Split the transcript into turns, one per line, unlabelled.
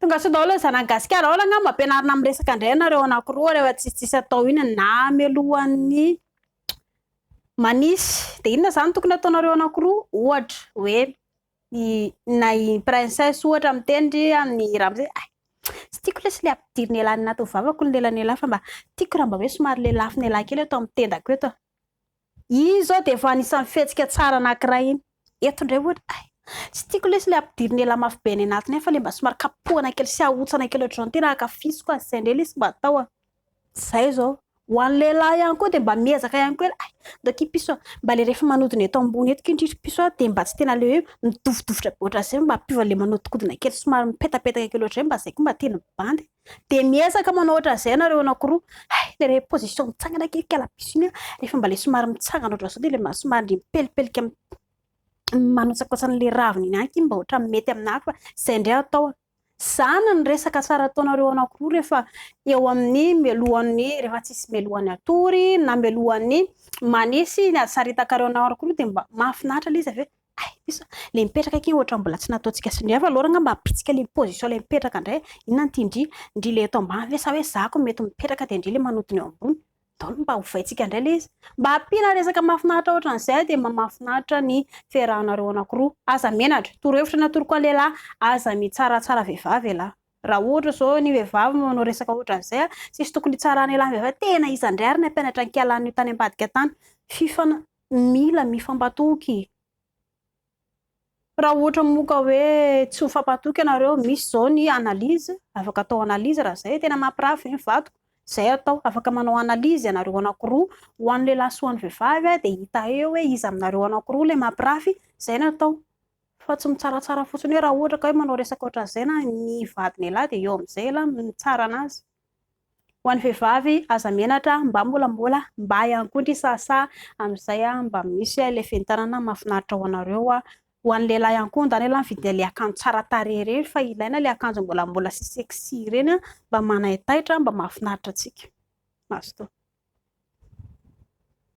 tonga sao daholo zanagasikara ao langa mampianarina amin'ny resaka indray anareo anankiroa rehefa tsisitsisy atao iny na melohan'ny manisy de inona zany tokony ataonareo anankiroa ohatra hoe na i princesse ohatra mitendry amin'ny ramose tsy tiako lesy le ampidiriny elany anaty vavako ny lelany elahy fa mba tiako raha mba hoe somary le lafiny elahy kely atao mitendako eto izy zao de efa anisan'ny fihetsika tsara anankiray iny eto indray ohatra tsy tiako lesy le ampidiriny elahy mafy be ny anatiny fa le mba somary kapohana kely sy ahotsana kely ohatr'izao tena akafisiko azy izay indray lesy mba atao zay zao ho an'ny lehilahy ihany koa de mba miezaka ihany koa doki piso mba le rehefa manodina eto ambony eto kindritra piso de mba tsy tena le hoe mitovitovitra be ohatr'izay mba ampiva le manodikodina kely somary mipetapetaka kely ohatr'izay mba zay koa mba tena bandy de miezaka manao ohatr'izay nareo anankiroa le re position mitsangana kely kala piso iny rehefa mba le somary mitsangana ohatr'izao de le somary mipelipelika manotsakotsan'le raviny iny anky mba ohatra mety aminahako fa zay indray atao zana ny resaka tsara ataonareo anankiroa rehefa eo amin'ny melohan'ny rehefa tsisy melohan'ny atory na melohan'ny manisy ny asaritakareo anankiroa de mba mahafinaritra le izy ave piso le mipetraka aky ohatra mbola tsy nataontsika sindry fa aloranga mba apitsika le position le mipetraka indray inona ny ndry le eto ambany ve sa hoe zako mety mipetraka de ndry le manodina eo ambony daholo mba hovaintsika indray le izy mba ampiana resaka mahafinaritra ohatran'izay de mahafinaritra ny fiarahanareo anankiroa aza menatra torohevitra na torokoa lehilahy aza mitsaratsara vehivavy elahy raha ohatra zao ny vehivavy manao resaka ohatran'izay sisy tokony tsarany elahy vehivavy tena iza indray ary ny ampianatra ankialan'io tany ambadika tany fifana mila mifampatoky raha ohatra moka hoe tsy mifampatoky ianareo misy zao ny analizy afaka atao analizy raha zay tena mampirafy ny vatoko zay atao afaka manao analizy ianareo anankiroa ho an'ny lehilahy sy ho an'ny vehivavy de hita eo hoe iza aminareo anankiroa le mampirafy zay no atao fa tsy mitsaratsara fotsiny hoe raha ohatra ka hoe manao resaka ohatran'izay na ny vadiny elahy de eo amin'izay elahy mitsara anazy ho an'ny vehivavy aza menatra mba mbolambola mba ihany koa ndry sasa amin'izay mba misy le fentanana mahafinaritra ho anareo ho an'ny lehilahy ihany koa ndany elahy mividy le akanjo tsara tarehy ireny fa ilaina le akanjo mbolambola sy sexy ireny mba manaitaitra mba mahafinaritra antsika masto